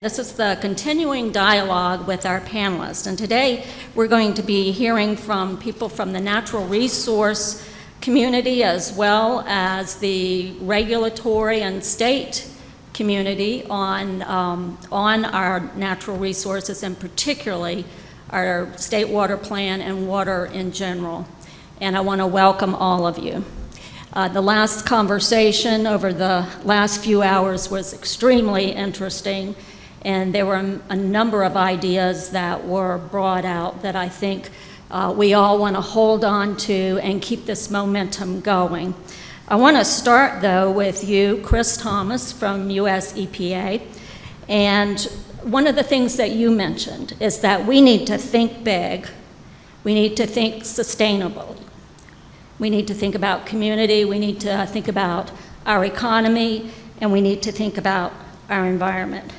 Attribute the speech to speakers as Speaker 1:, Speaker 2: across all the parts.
Speaker 1: This is the continuing dialogue with our panelists, and today we're going to be hearing from people from the natural resource community as well as the regulatory and state community on our natural resources, and particularly our state water plan and water in general. And I want to welcome all of you. The last conversation over the last few hours was extremely interesting, and there were a number of ideas that were brought out that I think we all want to hold on to and keep this momentum going. I want to start, though, with you, Chris Thomas from US EPA. And one of the things that you mentioned is that we need to think big. We need to think sustainably. We need to think about community. We need to think about our economy, and we need to think about our environment.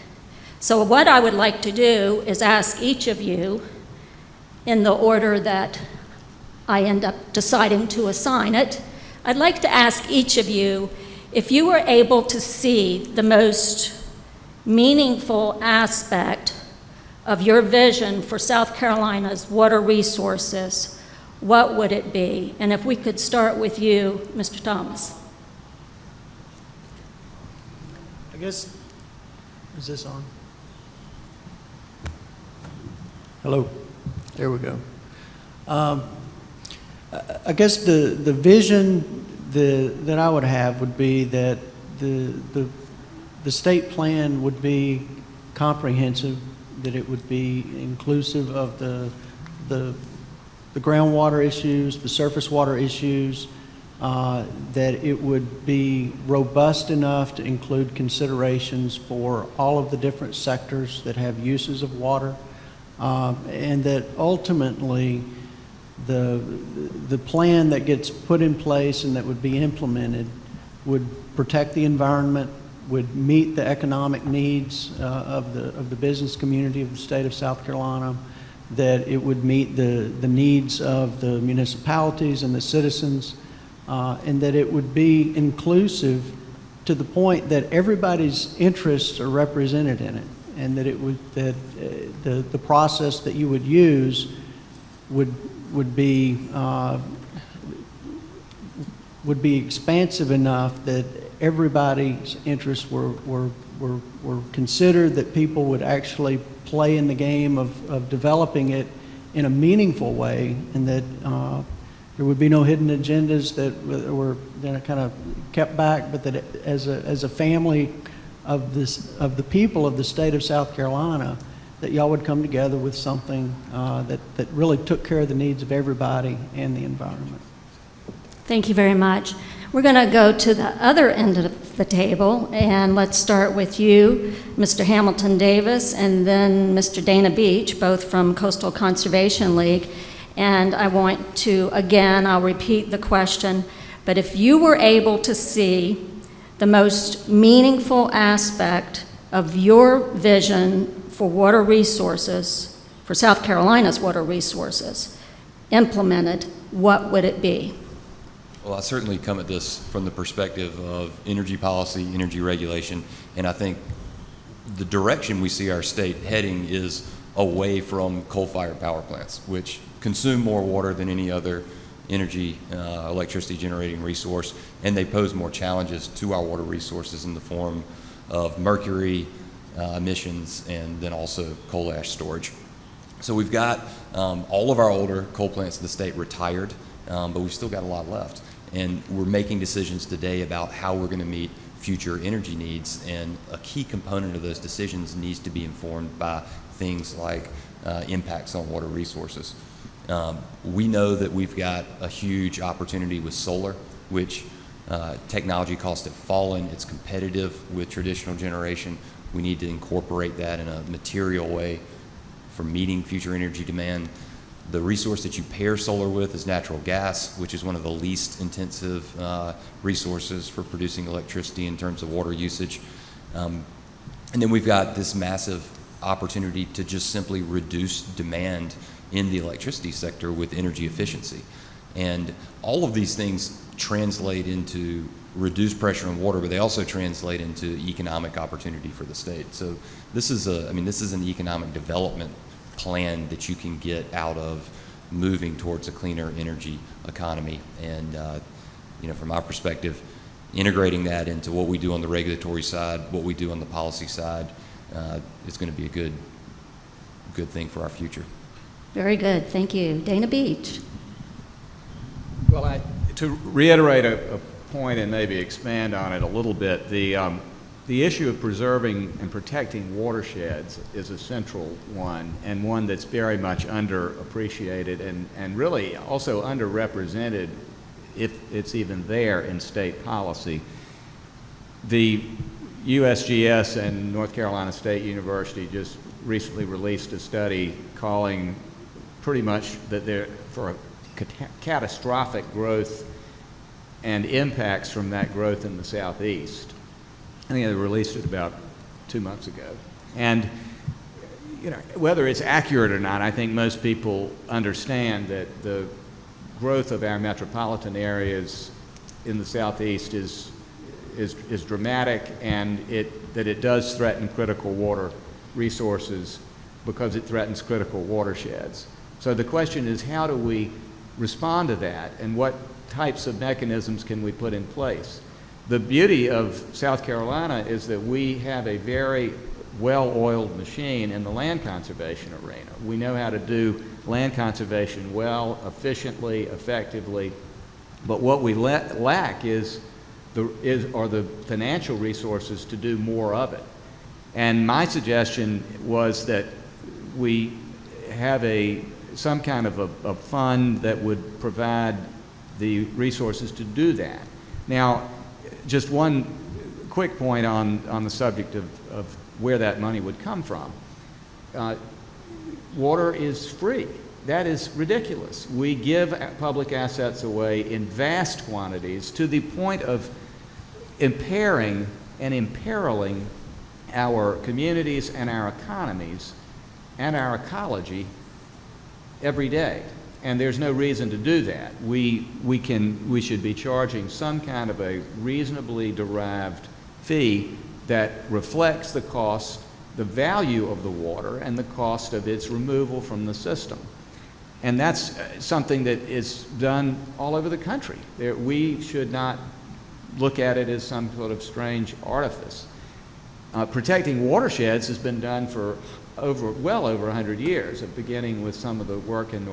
Speaker 1: So what I would like to do is ask each of you, in the order that I end up deciding to assign it, I'd like to ask each of you if you were able to see the most meaningful aspect of your vision for South Carolina's water resources, what would it be? And if we could start with you, Mr. Thomas.
Speaker 2: I guess, is this on? Hello, there we go. I guess the vision that I would have would be that the state plan would be comprehensive, that it would be inclusive of the groundwater issues, the surface water issues, that it would be robust enough to include considerations for all of the different sectors that have uses of water. And that ultimately the plan that gets put in place and that would be implemented would protect the environment, would meet the economic needs of the business community of the state of South Carolina, that it would meet the needs of the municipalities and the citizens, and that it would be inclusive to the point that everybody's interests are represented in it. And that the process that you would use would be expansive enough that everybody's interests were considered, that people would actually play in the game of developing it in a meaningful way, and that there would be no hidden agendas that were kind of kept back, but that as a family of the people of the state of South Carolina, that y'all would come together with something that really took care of the needs of everybody and the environment.
Speaker 1: Thank you very much. We're going to go to the other end of the table, and let's start with you, Mr. Hamilton Davis, and then Mr. Dana Beach, both from Coastal Conservation League. And I want to, again, I'll repeat the question, but if you were able to see the most meaningful aspect of your vision for water resources, for South Carolina's water resources, implemented, what would it be?
Speaker 3: Well, I certainly come at this from the perspective of energy policy, energy regulation, and I think the direction we see our state heading is away from coal-fired power plants, which consume more water than any other energy, electricity generating resource, and they pose more challenges to our water resources in the form of mercury emissions and then also coal ash storage. So we've got all of our older coal plants in the state retired, but we've still got a lot left. And we're making decisions today about how we're going to meet future energy needs, and a key component of those decisions needs to be informed by things like impacts on water resources. We know that we've got a huge opportunity with solar, which technology costs have fallen. It's competitive with traditional generation. We need to incorporate that in a material way for meeting future energy demand. The resource that you pair solar with is natural gas, which is one of the least intensive resources for producing electricity in terms of water usage. And then we've got this massive opportunity to just simply reduce demand in the electricity sector with energy efficiency. And all of these things translate into reduce pressure on water, but they also translate into economic opportunity for the state. So this is an economic development plan that you can get out of moving towards a cleaner energy economy. And from our perspective, integrating that into what we do on the regulatory side, what we do on the policy side, is going to be a good thing for our future.
Speaker 1: Very good, thank you. Dana Beach.
Speaker 4: Well, to reiterate a point and maybe expand on it a little bit, the issue of preserving and protecting watersheds is a central one, and one that's very much underappreciated and really also underrepresented, if it's even there, in state policy. The USGS and North Carolina State University just recently released a study calling pretty much that they're for a catastrophic growth and impacts from that growth in the Southeast. I think they released it about 2 months ago. And whether it's accurate or not, I think most people understand that the growth of our metropolitan areas in the Southeast is dramatic, and that it does threaten critical water resources because it threatens critical watersheds. So the question is, how do we respond to that, and what types of mechanisms can we put in place? The beauty of South Carolina is that we have a very well-oiled machine in the land conservation arena. We know how to do land conservation well, efficiently, effectively, but what we lack are the financial resources to do more of it. And my suggestion was that we have some kind of a fund that would provide the resources to do that. Now, just one quick point on the subject of where that money would come from. Water is free. That is ridiculous. We give public assets away in vast quantities to the point of impairing and imperiling our communities and our economies and our ecology every day. And there's no reason to do that. We should be charging some kind of a reasonably derived fee that reflects the cost, the value of the water, and the cost of its removal from the system. And that's something that is done all over the country. We should not look at it as some sort of strange artifice. Protecting watersheds has been done for well over 100 years, beginning with some of the work in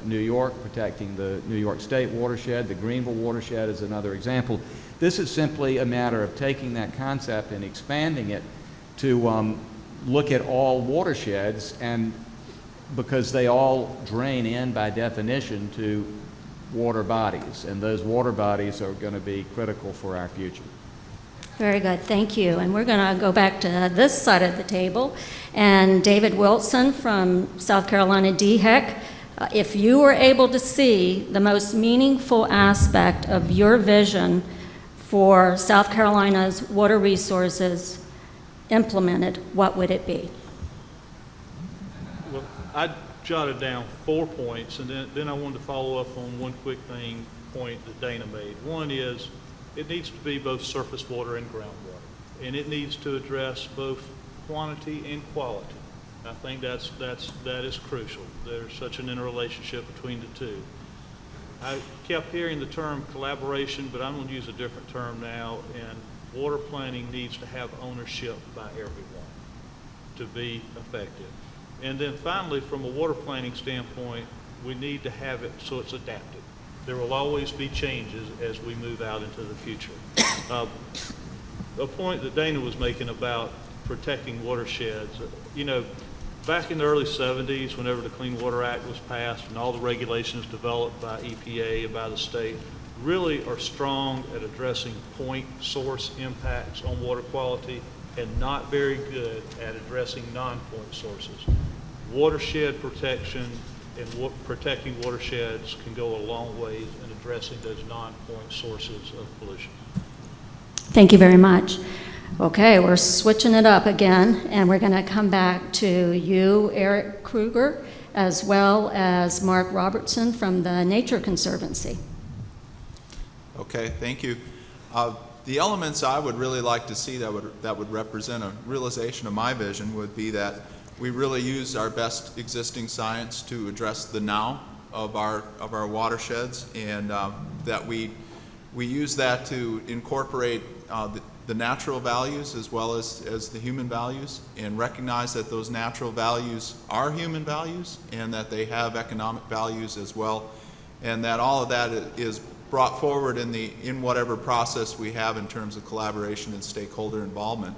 Speaker 4: New York, protecting the New York State watershed. The Greenville watershed is another example. This is simply a matter of taking that concept and expanding it to look at all watersheds, and because they all drain in by definition to water bodies, and those water bodies are going to be critical for our future.
Speaker 1: Very good, thank you. And we're going to go back to this side of the table. And David Wilson from South Carolina DHEC, if you were able to see the most meaningful aspect of your vision for South Carolina's water resources implemented, what would it be?
Speaker 5: Well, I jotted down 4 points, and then I wanted to follow up on one quick point that Dana made. One is, it needs to be both surface water and groundwater, and it needs to address both quantity and quality. I think that is crucial. There's such an interrelationship between the two. I kept hearing the term collaboration, but I'm going to use a different term now, and water planning needs to have ownership by everyone to be effective. And then finally, from a water planning standpoint, we need to have it so it's adaptive. There will always be changes as we move out into the future. A point that Dana was making about protecting watersheds, back in the early 70s, whenever the Clean Water Act was passed and all the regulations developed by EPA and by the state really are strong at addressing point source impacts on water quality and not very good at addressing non-point sources. Watershed protection and protecting watersheds can go a long way in addressing those non-point sources of pollution.
Speaker 1: Thank you very much. Okay, we're switching it up again, and we're going to come back to you, Eric Krueger, as well as Mark Robertson from the Nature Conservancy.
Speaker 6: Okay, thank you. The elements I would really like to see that would represent a realization of my vision would be that we really use our best existing science to address the now of our watersheds, and that we use that to incorporate the natural values as well as the human values, and recognize that those natural values are human values and that they have economic values as well, and that all of that is brought forward in whatever process we have in terms of collaboration and stakeholder involvement.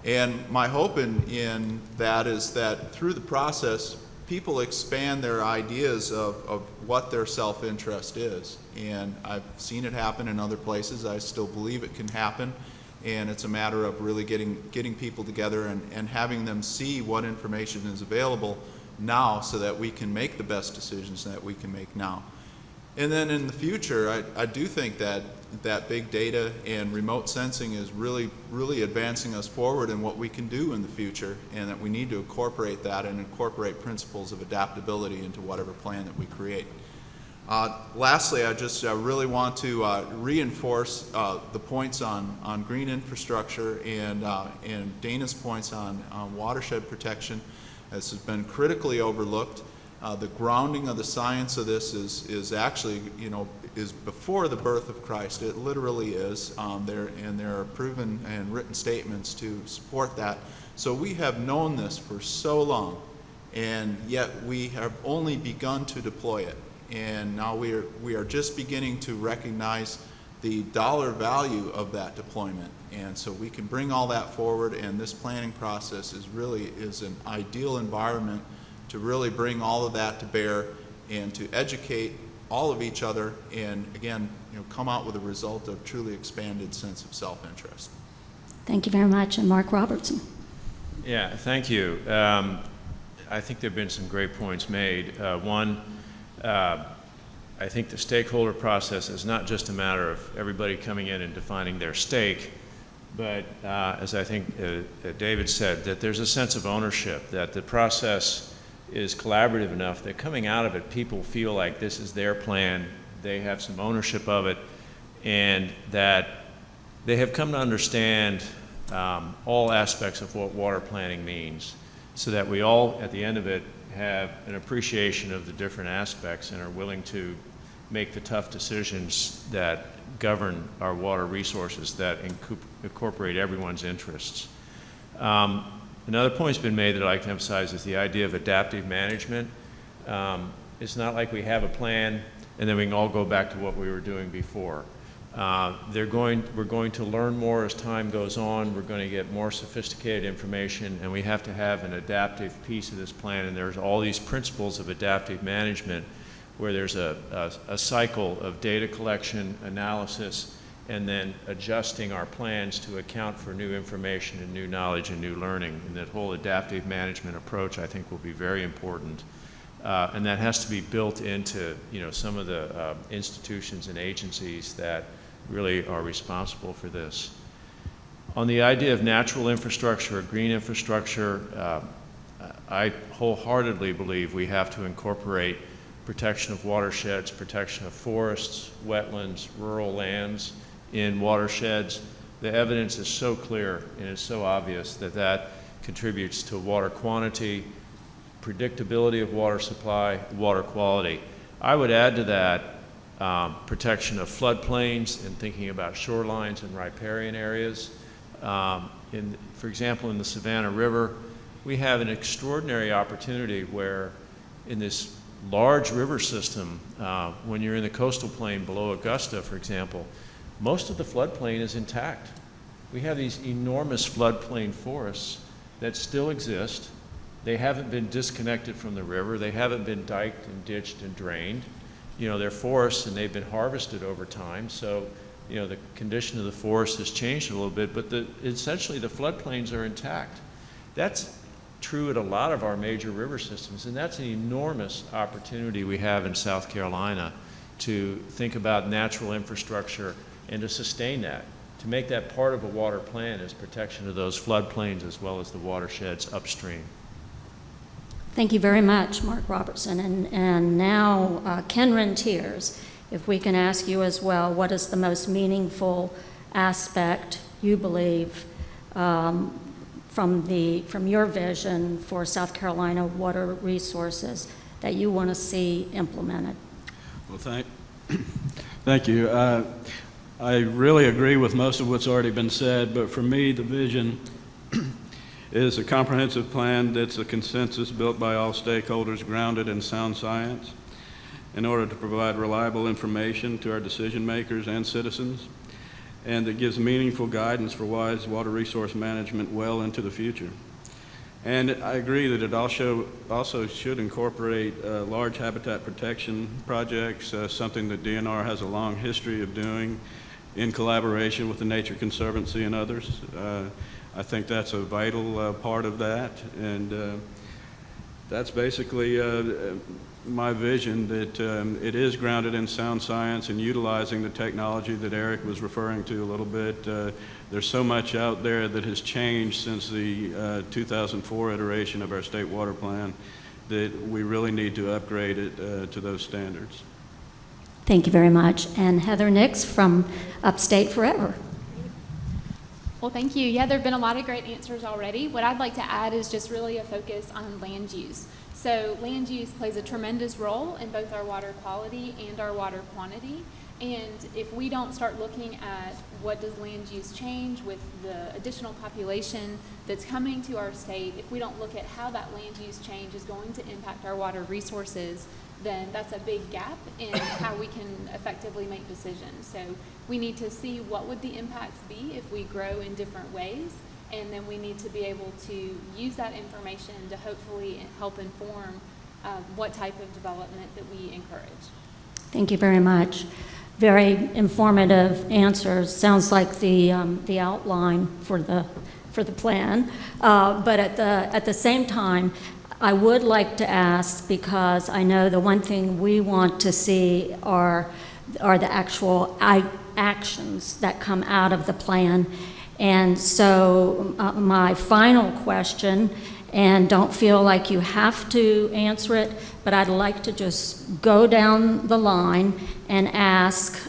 Speaker 6: And my hope in that is that through the process, people expand their ideas of what their self-interest is. And I've seen it happen in other places. I still believe it can happen. And it's a matter of really getting people together and having them see what information is available now so that we can make the best decisions that we can make now. And then in the future, I do think that big data and remote sensing is really, really advancing us forward in what we can do in the future, and that we need to incorporate that and incorporate principles of adaptability into whatever plan that we create. Lastly, I just really want to reinforce the points on green infrastructure and Dana's points on watershed protection. This has been critically overlooked. The grounding of the science of this is actually, is before the birth of Christ. It literally is. There are proven and written statements to support that. So we have known this for so long, and yet we have only begun to deploy it. And now we are just beginning to recognize the dollar value of that deployment. And so we can bring all that forward, and this planning process is an ideal environment to really bring all of that to bear and to educate all of each other, and again, come out with a result of truly expanded sense of self-interest.
Speaker 1: Thank you very much. And Mark Robertson.
Speaker 7: Yeah, thank you. I think there have been some great points made. One, I think the stakeholder process is not just a matter of everybody coming in and defining their stake, but as I think David said, that there's a sense of ownership, that the process is collaborative enough that coming out of it, people feel like this is their plan, they have some ownership of it, and that they have come to understand all aspects of what water planning means, so that we all, at the end of it, have an appreciation of the different aspects and are willing to make the tough decisions that govern our water resources that incorporate everyone's interests. Another point's been made that I'd like to emphasize is the idea of adaptive management. It's not like we have a plan and then we can all go back to what we were doing before. We're going to learn more as time goes on. We're going to get more sophisticated information, and we have to have an adaptive piece of this plan. And there's all these principles of adaptive management where there's a cycle of data collection, analysis, and then adjusting our plans to account for new information and new knowledge and new learning. And that whole adaptive management approach, I think, will be very important. And that has to be built into, some of the institutions and agencies that really are responsible for this. On the idea of natural infrastructure or green infrastructure, I wholeheartedly believe we have to incorporate protection of watersheds, protection of forests, wetlands, rural lands in watersheds. The evidence is so clear and it's so obvious that that contributes to water quantity, predictability of water supply, water quality. I would add to that protection of floodplains and thinking about shorelines and riparian areas. For example, in the Savannah River, we have an extraordinary opportunity where in this large river system, when you're in the coastal plain below Augusta, for example, most of the floodplain is intact. We have these enormous floodplain forests that still exist. They haven't been disconnected from the river. They haven't been diked and ditched and drained. They're forests and they've been harvested over time. So, the condition of the forest has changed a little bit, but essentially the floodplains are intact. That's true at a lot of our major river systems, and that's an enormous opportunity we have in South Carolina to think about natural infrastructure and to sustain that. To make that part of a water plan is protection of those floodplains as well as the watersheds upstream.
Speaker 1: Thank you very much, Mark Robertson. And now, Ken Rentiers, if we can ask you as well, what is the most meaningful aspect you believe from your vision for South Carolina water resources that you want to see implemented?
Speaker 8: Well, thank you. I really agree with most of what's already been said, but for me, the vision is a comprehensive plan that's a consensus built by all stakeholders, grounded in sound science, in order to provide reliable information to our decision makers and citizens, and that gives meaningful guidance for wise water resource management well into the future. And I agree that it also should incorporate large habitat protection projects, something that DNR has a long history of doing in collaboration with the Nature Conservancy and others. I think that's a vital part of that, and that's basically my vision, that it is grounded in sound science and utilizing the technology that Eric was referring to a little bit. There's so much out there that has changed since the 2004 iteration of our state water plan that we really need to upgrade it to those standards.
Speaker 1: Thank you very much. And Heather Nix from Upstate Forever.
Speaker 9: Well, thank you. Yeah, there have been a lot of great answers already. What I'd like to add is just really a focus on land use. So land use plays a tremendous role in both our water quality and our water quantity. And if we don't start looking at what does land use change with the additional population that's coming to our state, if we don't look at how that land use change is going to impact our water resources, then that's a big gap in how we can effectively make decisions. So we need to see what would the impacts be if we grow in different ways, and then we need to be able to use that information to hopefully help inform what type of development that we encourage.
Speaker 1: Thank you very much. Very informative answers. Sounds like the outline for the plan. But at the same time, I would like to ask, because I know the one thing we want to see are the actual actions that come out of the plan. And so my final question, and don't feel like you have to answer it, but I'd like to just go down the line and ask,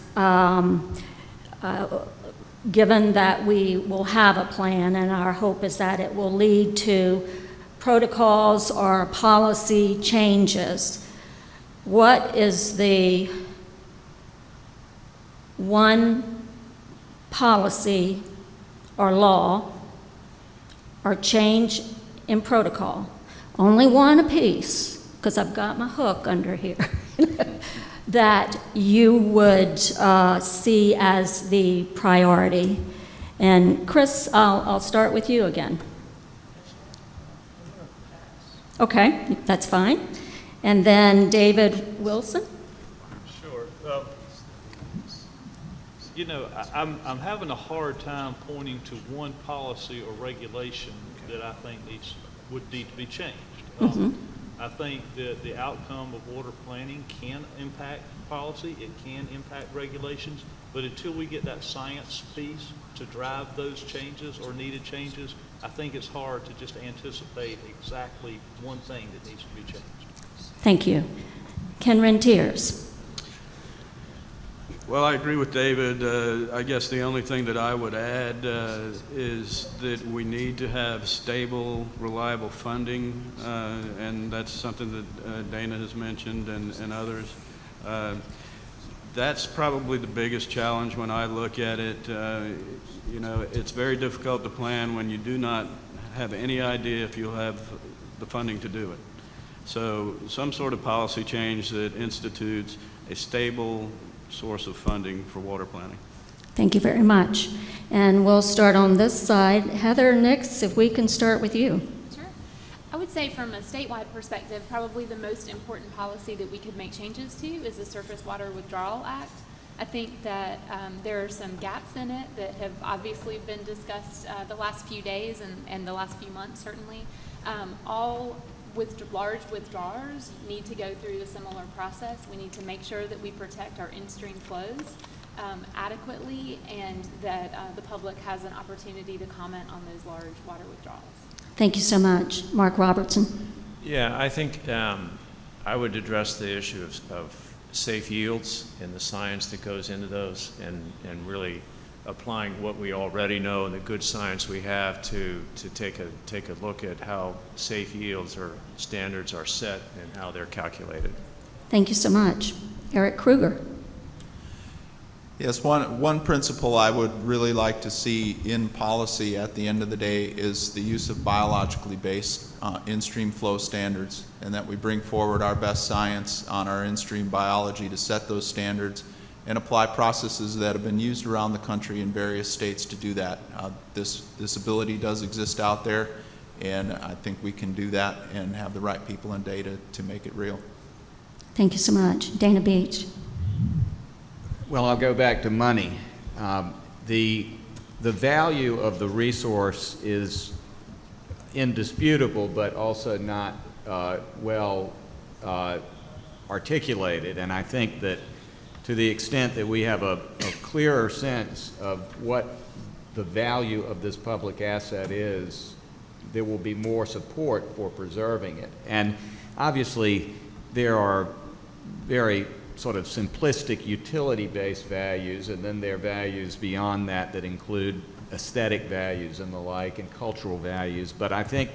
Speaker 1: given that we will have a plan, and our hope is that it will lead to protocols or policy changes, what is the one policy or law or change in protocol, only one apiece, because I've got my hook under here, that you would see as the priority? And Chris, I'll start with you again. Okay, that's fine. And then David Wilson?
Speaker 5: Sure. I'm having a hard time pointing to one policy or regulation that I think would need to be changed. I think that the outcome of water planning can impact policy, it can impact regulations, but until we get that science piece to drive those changes or needed changes, I think it's hard to just anticipate exactly one thing that needs to be changed.
Speaker 1: Thank you. Ken Rentiers?
Speaker 8: Well, I agree with David. I guess the only thing that I would add is that we need to have stable, reliable funding, and that's something that Dana has mentioned and others. That's probably the biggest challenge when I look at it. It's very difficult to plan when you do not have any idea if you'll have the funding to do it. So some sort of policy change that institutes a stable source of funding for water planning.
Speaker 1: Thank you very much. And we'll start on this side. Heather Nix, if we can start with you.
Speaker 9: Sure. I would say from a statewide perspective, probably the most important policy that we could make changes to is the Surface Water Withdrawal Act. I think that there are some gaps in it that have obviously been discussed the last few days and the last few months, certainly. All large withdrawers need to go through a similar process. We need to make sure that we protect our in-stream flows adequately, and that the public has an opportunity to comment on those large water withdrawals.
Speaker 1: Thank you so much. Mark Robertson?
Speaker 7: Yeah, I think I would address the issue of safe yields and the science that goes into those, and really applying what we already know and the good science we have to take a look at how safe yields or standards are set and how they're calculated.
Speaker 1: Thank you so much. Eric Krueger.
Speaker 6: Yes, one principle I would really like to see in policy at the end of the day is the use of biologically based in-stream flow standards, and that we bring forward our best science on our in-stream biology to set those standards and apply processes that have been used around the country in various states to do that. This ability does exist out there, and I think we can do that and have the right people and data to make it real.
Speaker 1: Thank you so much. Dana Beach.
Speaker 4: Well, I'll go back to money. The value of the resource is indisputable, but also not well articulated. And I think that to the extent that we have a clearer sense of what the value of this public asset is, there will be more support for preserving it. And obviously, there are very sort of simplistic utility-based values, and then there are values beyond that that include aesthetic values and the like, and cultural values. But I think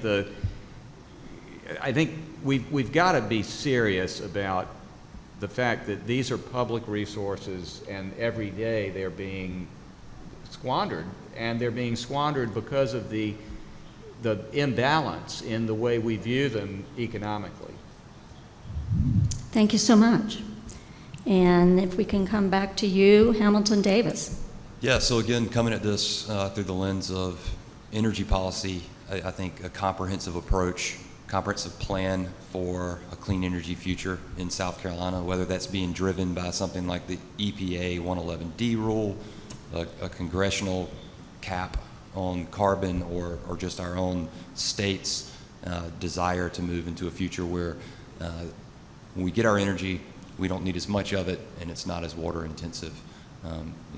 Speaker 4: we've got to be serious about the fact that these are public resources, and every day they're being squandered, and they're being squandered because of the imbalance in the way we view them economically.
Speaker 1: Thank you so much. And if we can come back to you, Hamilton Davis.
Speaker 3: Yeah, so again, coming at this through the lens of energy policy, I think a comprehensive approach, comprehensive plan for a clean energy future in South Carolina, whether that's being driven by something like the EPA 111D rule, a congressional cap on carbon, or just our own state's desire to move into a future where when we get our energy, we don't need as much of it, and it's not as water intensive.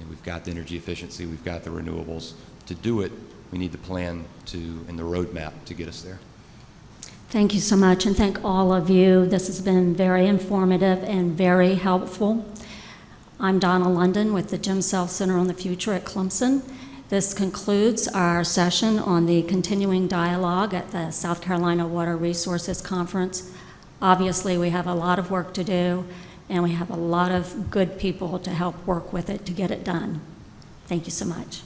Speaker 3: We've got the energy efficiency, we've got the renewables. To do it, we need the plan and the roadmap to get us there.
Speaker 1: Thank you so much, and thank all of you. This has been very informative and very helpful. I'm Donna London with the Jim South Center on the Future at Clemson. This concludes our session on the continuing dialogue at the South Carolina Water Resources Conference. Obviously, we have a lot of work to do, and we have a lot of good people to help work with it to get it done. Thank you so much.